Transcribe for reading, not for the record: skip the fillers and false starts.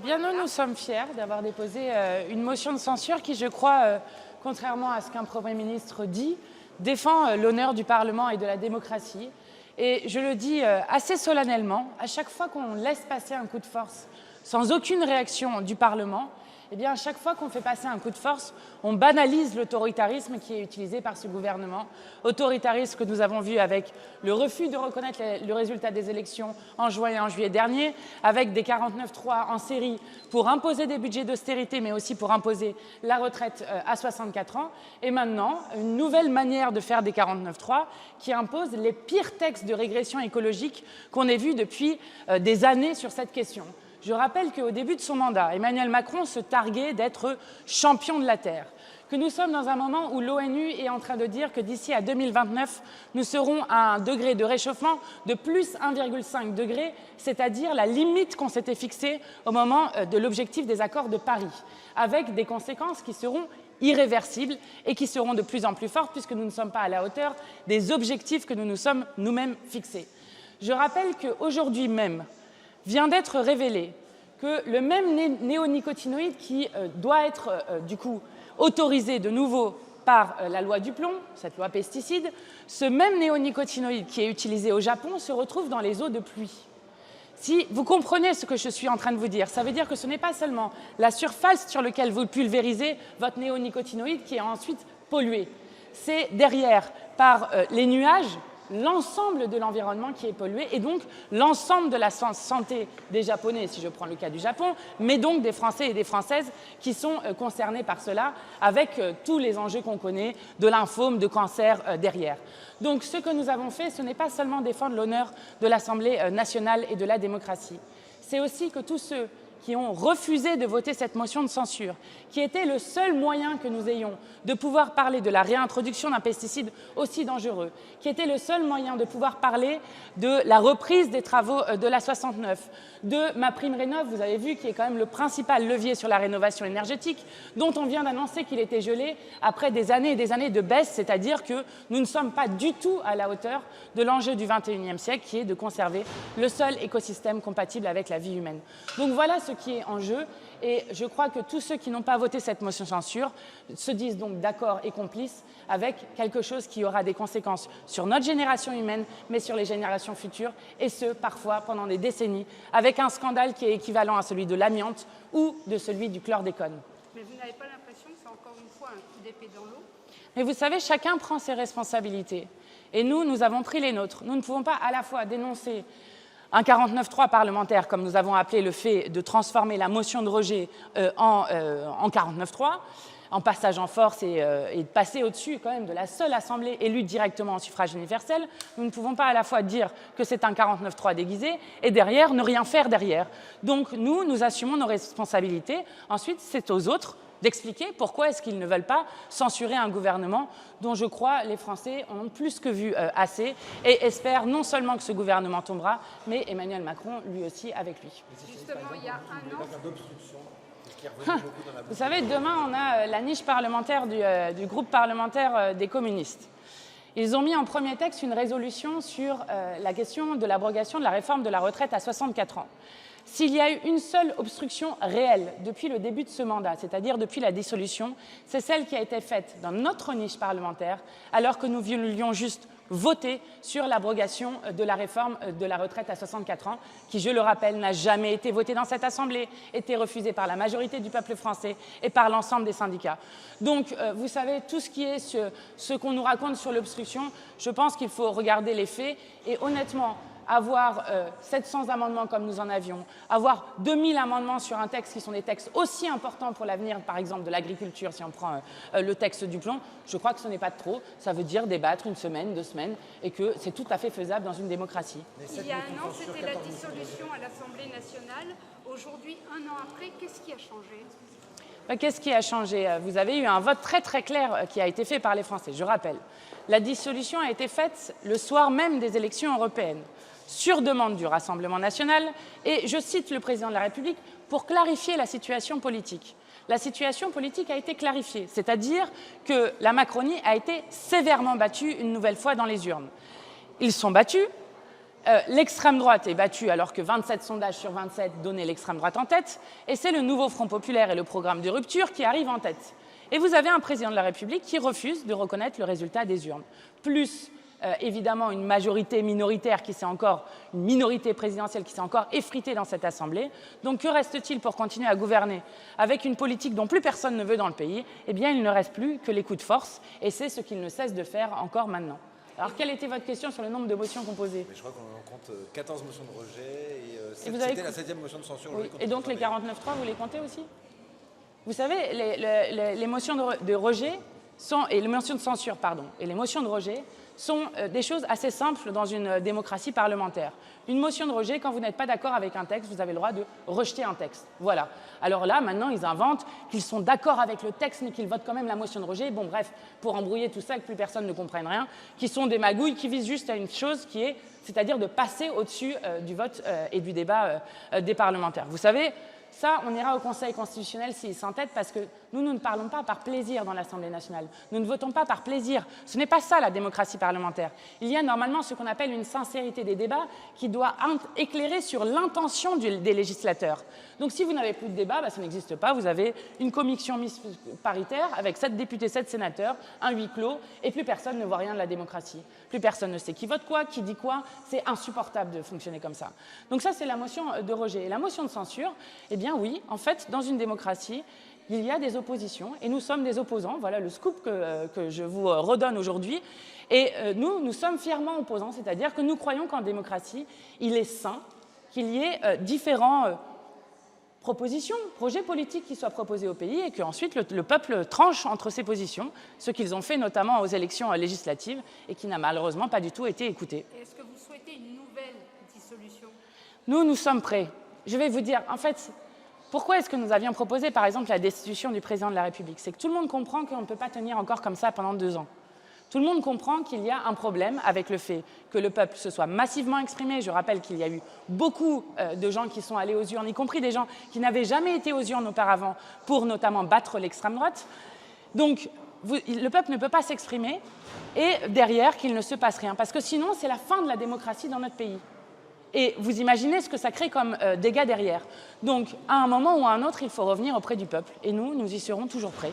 Bien, nous sommes fiers d'avoir déposé une motion de censure qui, je crois, contrairement à ce qu'un Premier ministre dit, défend l'honneur du Parlement et de la démocratie. Et je le dis assez solennellement, à chaque fois qu'on laisse passer un coup de force sans aucune réaction du Parlement, eh bien, à chaque fois qu'on fait passer un coup de force, on banalise l'autoritarisme qui est utilisé par ce gouvernement. Autoritarisme que nous avons vu avec le refus de reconnaître le résultat des élections en juin et en juillet dernier, avec des 49.3 en série pour imposer des budgets d'austérité, mais aussi pour imposer la retraite à 64 ans. Et maintenant, une nouvelle manière de faire des 49.3 qui impose les pires textes de régression écologique qu'on ait vus depuis des années sur cette question. Je rappelle qu'au début de son mandat, Emmanuel Macron se targuait d'être champion de la Terre, que nous sommes dans un moment où l'ONU est en train de dire que d'ici à 2029, nous serons à un degré de réchauffement de plus 1,5 degré, c'est-à-dire la limite qu'on s'était fixée au moment de l'objectif des accords de Paris, avec des conséquences qui seront irréversibles et qui seront de plus en plus fortes puisque nous ne sommes pas à la hauteur des objectifs que nous nous sommes nous-mêmes fixés. Je rappelle qu'aujourd'hui même, vient d'être révélé que le même néonicotinoïde qui doit être du coup autorisé de nouveau par la loi du plomb, cette loi pesticide, ce même néonicotinoïde qui est utilisé au Japon se retrouve dans les eaux de pluie. Si vous comprenez ce que je suis en train de vous dire, ça veut dire que ce n'est pas seulement la surface sur laquelle vous pulvérisez votre néonicotinoïde qui est ensuite polluée. C'est derrière, par les nuages, l'ensemble de l'environnement qui est pollué et donc l'ensemble de la santé des Japonais, si je prends le cas du Japon, mais donc des Français et des Françaises qui sont concernés par cela avec tous les enjeux qu'on connaît, de lymphome, de cancer derrière. Donc ce que nous avons fait, ce n'est pas seulement défendre l'honneur de l'Assemblée nationale et de la démocratie, c'est aussi que tous ceux qui ont refusé de voter cette motion de censure, qui était le seul moyen que nous ayons de pouvoir parler de la réintroduction d'un pesticide aussi dangereux, qui était le seul moyen de pouvoir parler de la reprise des travaux de la 69, de MaPrimeRénov', vous avez vu, qui est quand même le principal levier sur la rénovation énergétique, dont on vient d'annoncer qu'il était gelé après des années et des années de baisse, c'est-à-dire que nous ne sommes pas du tout à la hauteur de l'enjeu du XXIe siècle, qui est de conserver le seul écosystème compatible avec la vie humaine. Donc voilà ce qui est en jeu et je crois que tous ceux qui n'ont pas voté cette motion de censure se disent donc d'accord et complices avec quelque chose qui aura des conséquences sur notre génération humaine mais sur les générations futures et ce parfois pendant des décennies avec un scandale qui est équivalent à celui de l'amiante ou de celui du chlordécone. Mais vous n'avez pas l'impression que c'est encore une fois un coup d'épée dans l'eau? Mais vous savez, chacun prend ses responsabilités et nous avons pris les nôtres. Nous ne pouvons pas à la fois dénoncer un 49.3 parlementaire, comme nous avons appelé le fait de transformer la motion de rejet en 49.3, en passage en force et de passer au-dessus quand même de la seule assemblée élue directement en suffrage universel. Nous ne pouvons pas à la fois dire que c'est un 49.3 déguisé et derrière ne rien faire derrière. Donc nous assumons nos responsabilités. Ensuite, c'est aux autres d'expliquer pourquoi est-ce qu'ils ne veulent pas censurer un gouvernement dont je crois les Français en ont plus que vu assez et espèrent non seulement que ce gouvernement tombera, mais Emmanuel Macron lui aussi avec lui. Justement, il y a un an... Vous savez, demain, on a la niche parlementaire du groupe parlementaire des communistes. Ils ont mis en premier texte une résolution sur la question de l'abrogation de la réforme de la retraite à 64 ans. S'il y a eu une seule obstruction réelle depuis le début de ce mandat, c'est-à-dire depuis la dissolution, c'est celle qui a été faite dans notre niche parlementaire, alors que nous voulions juste voter sur l'abrogation de la réforme de la retraite à 64 ans, qui, je le rappelle, n'a jamais été votée dans cette Assemblée, été refusée par la majorité du peuple français et par l'ensemble des syndicats. Donc, vous savez, tout ce qui est ce qu'on nous raconte sur l'obstruction, je pense qu'il faut regarder les faits et honnêtement, avoir 700 amendements comme nous en avions, avoir 2000 amendements sur un texte qui sont des textes aussi importants pour l'avenir, par exemple, de l'agriculture, si on prend le texte du plomb, je crois que ce n'est pas de trop. Ça veut dire débattre une semaine, 2 semaines, et que c'est tout à fait faisable dans une démocratie. Il y a un an, c'était la dissolution à l'Assemblée nationale. Aujourd'hui, un an après, qu'est-ce qui a changé ? Qu'est-ce qui a changé? Vous avez eu un vote très très clair qui a été fait par les Français, je rappelle. La dissolution a été faite le soir même des élections européennes, sur demande du Rassemblement national, et je cite le président de la République, pour clarifier la situation politique. La situation politique a été clarifiée, c'est-à-dire que la Macronie a été sévèrement battue une nouvelle fois dans les urnes. Ils sont battus, L'extrême droite est battue alors que 27 sondages sur 27 donnaient l'extrême droite en tête, et c'est le nouveau Front populaire et le programme de rupture qui arrivent en tête. Et vous avez un président de la République qui refuse de reconnaître le résultat des urnes. Plus, évidemment, une majorité minoritaire qui s'est encore, une minorité présidentielle qui s'est encore effritée dans cette Assemblée. Donc que reste-t-il pour continuer à gouverner avec une politique dont plus personne ne veut dans le pays? Eh bien, il ne reste plus que les coups de force, et c'est ce qu'il ne cesse de faire encore maintenant. Alors, quelle était votre question sur le nombre de motions composées? Je crois qu'on en compte 14 motions de rejet et c'était la 7e motion de censure. Oui. Et donc les 49.3, vous les comptez aussi? Vous savez, les motions de rejet et les motions de censure, pardon, et les motions de rejet sont des choses assez simples dans une démocratie parlementaire. Une motion de rejet, quand vous n'êtes pas d'accord avec un texte, vous avez le droit de rejeter un texte. Voilà. Alors là, maintenant, ils inventent qu'ils sont d'accord avec le texte, mais qu'ils votent quand même la motion de rejet. Bon, bref, pour embrouiller tout ça, que plus personne ne comprenne rien, qui sont des magouilles qui visent juste à une chose qui est, c'est-à-dire de passer au-dessus du vote et du débat des parlementaires. Vous savez, ça, on ira au Conseil constitutionnel s'il s'entête, parce que nous ne parlons pas par plaisir dans l'Assemblée nationale. Nous ne votons pas par plaisir. Ce n'est pas ça, la démocratie parlementaire. Il y a normalement ce qu'on appelle une sincérité des débats qui doit éclairer sur l'intention des législateurs. Donc si vous n'avez plus de débat, ça n'existe pas. Vous avez une commission paritaire avec 7 députés, 7 sénateurs, un huis clos, et plus personne ne voit rien de la démocratie. Plus personne ne sait qui vote quoi, qui dit quoi. C'est insupportable de fonctionner comme ça. Donc ça, c'est la motion de rejet. Et la motion de censure, eh bien oui, en fait, dans une démocratie, il y a des oppositions, et nous sommes des opposants. Voilà le scoop que je vous redonne aujourd'hui. Et nous sommes fièrement opposants, c'est-à-dire que nous croyons qu'en démocratie, il est sain qu'il y ait différents propositions, projets politiques qui soient proposés au pays, et qu'ensuite le peuple tranche entre ces positions, ce qu'ils ont fait notamment aux élections législatives, et qui n'a malheureusement pas du tout été écouté. Est-ce que vous souhaitez une nouvelle dissolution? Nous sommes prêts. Je vais vous dire, en fait, pourquoi est-ce que nous avions proposé, par exemple, la destitution du président de la République? C'est que tout le monde comprend qu'on ne peut pas tenir encore comme ça pendant 2 ans. Tout le monde comprend qu'il y a un problème avec le fait que le peuple se soit massivement exprimé. Je rappelle qu'il y a eu beaucoup de gens qui sont allés aux urnes, y compris des gens qui n'avaient jamais été aux urnes auparavant, pour notamment battre l'extrême droite. Donc, le peuple ne peut pas s'exprimer, et derrière, qu'il ne se passe rien. Parce que sinon, c'est la fin de la démocratie dans notre pays. Et vous imaginez ce que ça crée comme dégâts derrière. Donc, à un moment ou à un autre, il faut revenir auprès du peuple. Et nous y serons toujours prêts.